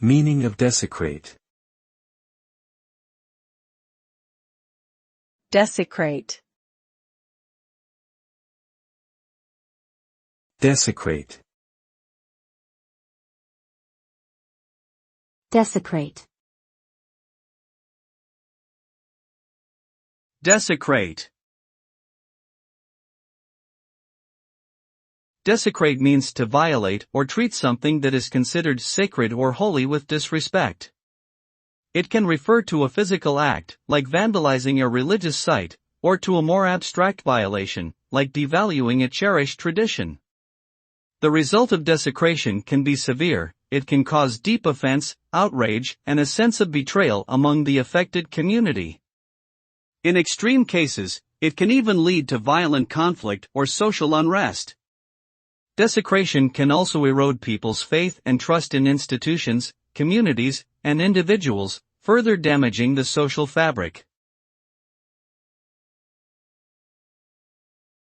Meaning of desecrate. Desecrate. Desecrate. Desecrate. Desecrate. Desecrate means to violate or treat something that is considered sacred or holy with disrespect. It can refer to a physical act, like vandalizing a religious site, or to a more abstract violation, like devaluing a cherished tradition. The result of desecration can be severe. It can cause deep offense, outrage, and a sense of betrayal among the affected community. In extreme cases, it can even lead to violent conflict or social unrest. Desecration can also erode people's faith and trust in institutions, communities, and individuals, further damaging the social fabric.